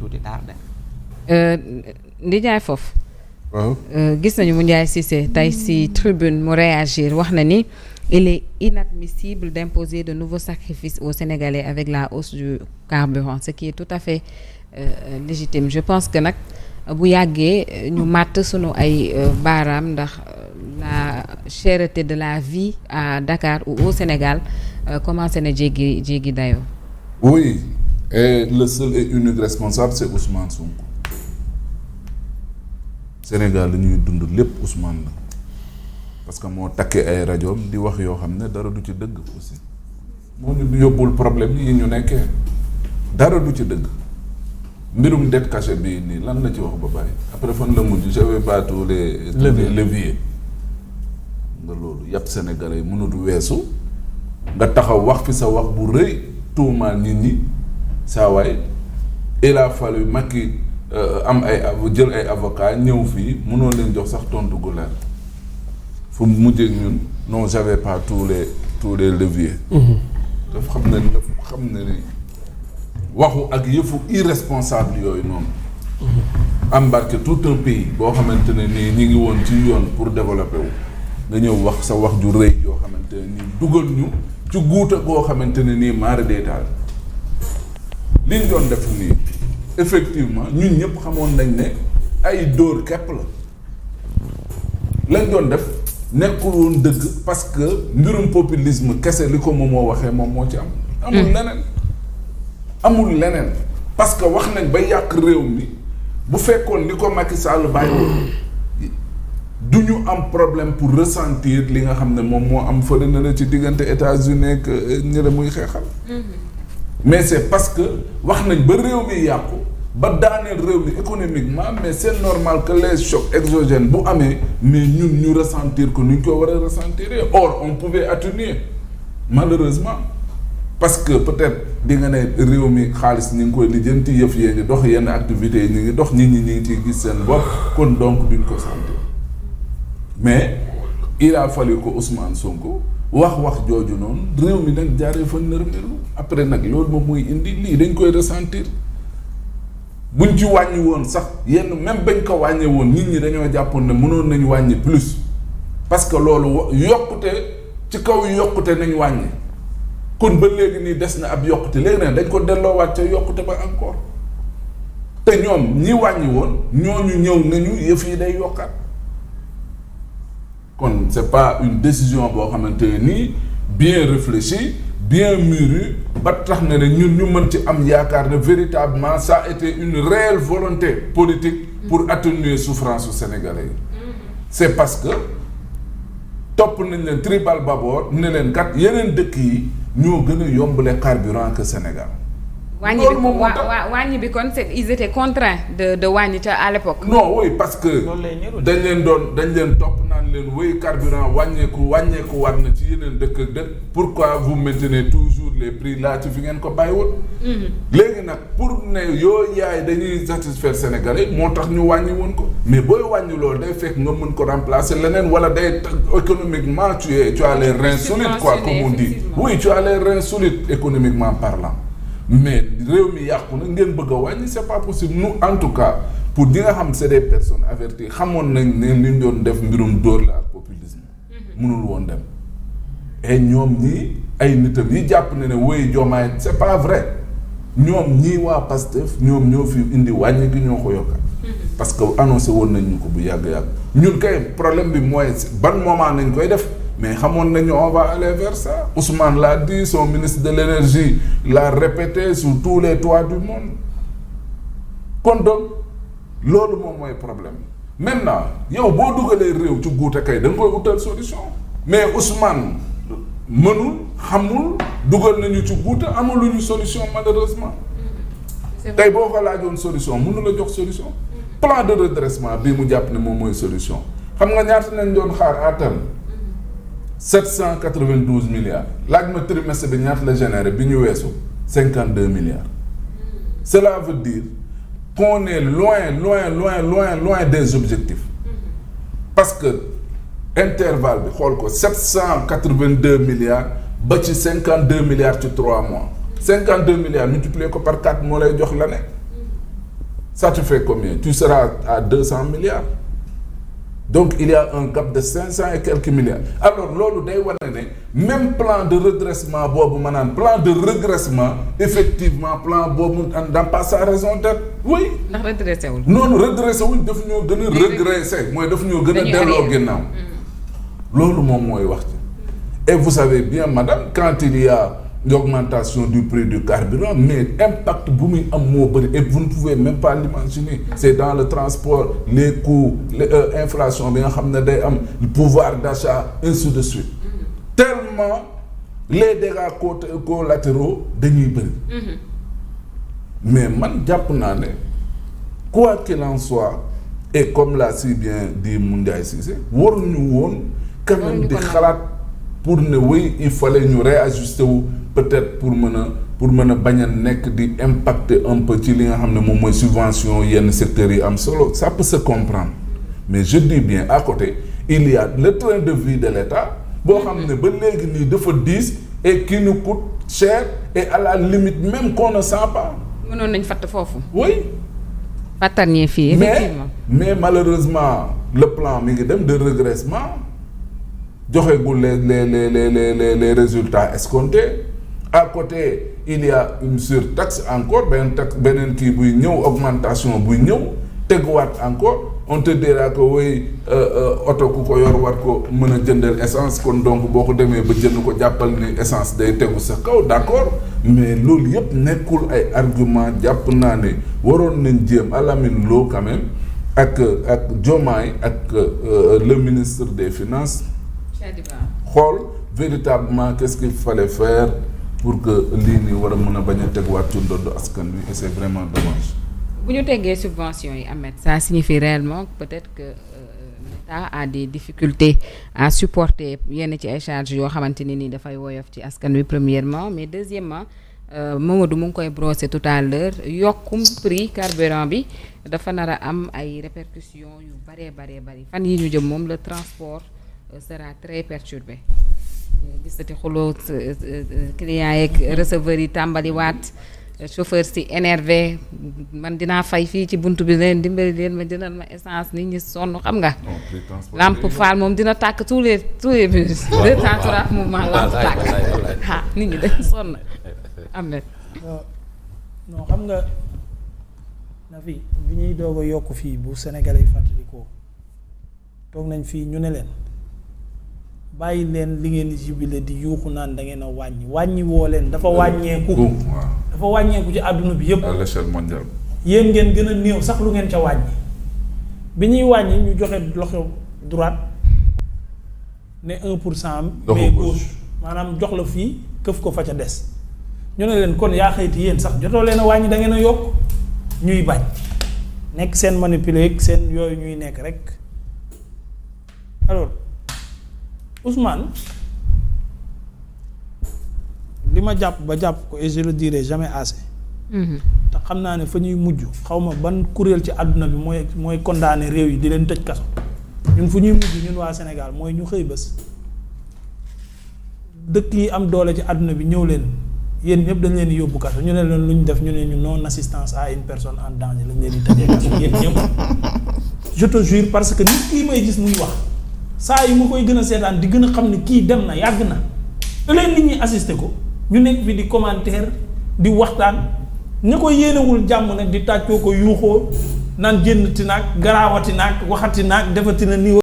tuuti tardé. Ndiaye foofu. waaw gis nañu mu Ndiaye Cissé tey ci tribune mu réagir wax na ni il est inadmissible d'imposer de nouveaux sacrifices aux Sénégalais avec la hausse du carburant ce qui est tout à fait légitime je pense que nag bu yàggee ñu màtt sunu ay baaraam ndax la cherté de la vie à Dakar ou au Sénégal commencé na jéggi dayoo. oui et le seul et unique responsable c'est Ousmane Sonko. Sénégal li ñuy dund lépp Ousmane la parce que moo takkee ay rajoom di wax yoo xam ne dara du ci dëgg aussi moo ñu yóbbul problème yi ñu nekkee dara du ci dëgg mbirum dette cachée bii nii lan la ci wax ba bàyyi après fan la mujj je vais pas tous les leviers nga loolu yàpp Sénégalais yi mënut weesu nga taxaw wax fi sa wax bu rëy tuumaal nit ñi saa waay il a fallu Macky am ay jël ay avocat ñëw fii mënoo leen jox sax tontu gu leer fu mu mujjee ñun non j'avais pas tous les leviers. dafa xam ne ni waxu ak yëfu irresponsable yooyu noonu. embarquer tout un pays boo xamante ne nii ñi ngi woon ci yoon pour développer wu nga ñëw wax sa wax ju rëy yoo xamante ne nii dugal ñu ci guuta goo xamante ne nii maara deetaal liñ doon def nii. effectivement ñun ñëpp xamoon nañ ne ay dóor képp la lañ doon def nekkul woon dëgg parce que mbirum populisme kese li ko moom moo waxee moom moo ci am. amul leneen parce que wax nañ ba yàq réew mi bu fekkoon ni ko Macky Sall bàyyi woon du ñu am problème pour ressentir li nga xam ne moom moo am fële na la ci diggante États-Unis ak ñi la muy xeexal. mais c'est parce que wax nañ ba réew mi yàqu ba daaneel réew mi économiquement mais c'est normal que les chocs exogènes bu amee mais ñun ñu ressentir ko nu ñu ko war a ressentir or on pouvait atténuer malheureusement parce que peut-être di nga ne réew mi xaalis ñi ngi koy lijjanti yëf yee ngi dox yenn activités yi ñu ngi dox nit ñi ñu ngi ciy gis seen bopp kon donc duñ ko sentir mais il a fallu que Ousmane Sonko wax jooju noonu réew mi nag jaaree fa nërmeelu après nag loolu moom mooy indi lii dañ koy ressentir buñ ci wàññi woon sax yenn même bañ ko wàññee woon nit ñi dañoo jàppoon ne mënoon nañu wàññi plus parce que loolu yokkute ci kaw yokkute nañ wàññi kon ba léegi nii des na ab yokkute léegi nag dañ ko delloowaat ca yokkute ba encore te ñoom ñi wàññi woon ñooñu ñëw nañu yëf yi day yokkaat kon c'est pas une décision boo xamante nii bien réfléchie bien mûrie ba tax na ne ñun ñu mën ci am yaakaar ne véritablement ça a été une réelle volonté politique pour atténuer souffrance su Sénégalais yi c'est parce que topp nañ leen tribal babord ne leen kat yeneen dëkk yi ñoo gën a yombale carburant que Sénégal. wàññi bi kon ils étaient contraints de wàññi ca à l'époque. non oui parce que dañ leen topp naan leen wéy carburant wàññeeku war na ci yeneen dëkk ak dëkk pourquoi vous maintenez toujours les prix là ci fi ngeen ko bàyyiwoon. léegi nag pour ne yoo yaay dañuy satisfaire Sénégalais moo tax ñu wàññi woon ko mais booy wàññi loolu day fekk nga mën ko remplacer leneen wala day économiquement tu as les reins solides quoi comme on dit oui tu as les reins solides économiquement parlant. mais réew mi yàqu na ngeen bëgg a wàññi c'est pas possible nous en tout cas pour ñi nga xam c'est des personnes averties xamoon nañ ne li ñu doon def mbirum dóor la ak populisme mënul woon dem et ñoom ñii ay nitam yi jàpp ne woy Diomaye c'est pas vrai ñoom ñii waa Pastef ñoom ñoo fi indi wàññi gi ñoo ko yokka parce que annoncé woon nañ ñu ko bu yàgg-yàgg ñun kay problème bi mooy ban moment nañ koy def mais xamoon nañu on va aller vers ça Ousmane l'a dit son ministre de l'énergie l'a répété sur tous les toits du monde kon donc loolu moom mooy problème maintenant yow boo dugalee réew ci guute kay da nga koy utal solution mais Ousmane mënul xamul dugal nañu ci guute amuluñu solution malheureusement tey boo ko laajoon solution mënu la jox solution plan de redressement bii mu jàpp ne moom mooy solution xam nga ñaata nañ doon xaar à terme 792 milliards laaj ma trimestre bi ñaata la généré bi ñu weesu 52 milliards cela veut dire qu'on est loin des objectifs parce que intervalle bi xool ko 782 milliards ba ci 52 milliards ci 3 mois 52 milliards multiplié ko par 4 moo lay jox l'année ça te fait combien? Tu seras à 200 milliards. Donc il y a un gap de 500 et quelques milliards. Alors loolu day wane ne même plan de redressement boobu maanaam plan de regressement effectivement plan boobu n'a pas sa raison d'être. Oui. ndax redressé wul. noonu redressé wul daf ñoo gën a régressé mooy daf ñoo gën a delloo ginnaaw. loolu moom mooy wax ci. Et vous savez bien madame quand il y a l'augmentation du prix du carburant mais impact bu muy am moo bëri et vous ne pouvez même pas l'imaginer. C'est dans le transport les coûts inflation bi nga xam ne day am pouvoir d'achat ainsi de suite. Tellement les dégâts collatéraux dañuy bëri. Mais man jàpp naa ne quoi qu'il en soit et comme l'a si bien dit Moundiaye Cissé waruñu woon quand même di xalaat pour ne oui il fallait ñu réajuster wu peut-être pour mën a bañ a nekk di impacter un peu ci li nga xam ne moom mooy subvention yenn secteurs yi am solo ça peut se comprendre mais je dis bien à côté il y a le train de vie de l'État boo xam ne ba léegi nii dafa diis et qui nous coûte cher et à la limite même qu'on ne sent pas. mënoon nañ fatt foofu. oui. fattarñee fii effectivement. mais malheureusement le plan mi ngi dem de regressement joxegul les résultats escomptés. À côté il y a une surtaxe encore beneen kii buy ñëw augmentation buy ñëw teguwaat encore on te dira que oui oto ku ko yor war ko mën a jëndal essence kon donc boo ko demee ba jënd ko jàppal ni essence day tegu sa kaw d'accord mais loolu yëpp nekkul ay argument jàpp naa ne waroon nañ jéem Alamine Lo quand même ak Diomaye ak le ministre des finances xool véritablement qu'est-ce qu'il fallait faire pour que lii nii war a mën a bañ a teguwaat ci ndoddu askan wi et c'est vraiment dommage. bu ñu teggee subvention yi Ahmed ça signifie réellement peut-être que l'État a des difficultés à supporter yenn ci ay charges yoo xamante ne nii dafay woyof ci askan wi premièrement mais deuxièmement Mamadou mu ngi koy brosser tout à l'heure yokkum prix carburant bi dafa nar a am ay répercussions yu bari fan yi ñu jëm moom le transport sera très perturbé. gisati xuloo clients yeeg receveurs yi tàmbaliwaat chauffeur si énervé man dinaa fay fii ci buntu bi leen dimbali leen ma jëndal ma essence nit ñi sonn xam nga. lampe faal moom dina tàkk tous les minutes. deux temps trois mouvement lampe tàkk ah nit ñi dañ sonn am na. non xam nga na fi bi ñuy doog a yokk fii bu Sénégalais yi fàttalikoo toog nañ fii ñu ne leen. bàyyi leen li ngeen di jubile di yuuxu naan da ngeen a wàññi woo leen dafa wàññeeku dafa wàññeeku ci àdduna bi yëpp à l'échelle mondiale yéen ngeen gën a néew sax lu ngeen ca wàññi bi ñuy wàññi ñu joxe loxo droite ne 1% mais gauche maanaam jox la fii këf ko fa ca des ñu ne leen kon yaa xëyti yéen sax jotoo leen a wàññi da ngeen a yokk ñuy bañ nekk seen manipuler seen yooyu ñuy nekk rek alors Ousmane li ma jàpp ba jàpp ko et je le dirai jamais assez. te xam naa ne fa ñuy mujj xaw ma ban kuréel ci àdduna bi mooy condamné réew yi di leen tëj kaso ñun fu ñuy mujj ñun waa Sénégal mooy ñu xëy bés dëkk yi am doole ci àdduna bi ñëw leen yéen ñëpp dañ leen di yóbbu kaso ñu ne leen lu ñu def ñu ne ñu non assistance à une personne en danger lañ leen di tëjee kaso yéen ñëpp je te jure parce que nit kii may gis muy wax. saa yi ma koy gën a seetaan di gën a xam ne kii dem na yàgg na te leen nit ñi assisté ko ñu nekk fi di commentaire di waxtaan ña ko yéenewul jàmm nag di tàccoo ko yuuxoo naan génnati naag garaawati naag waxati naag defati na nii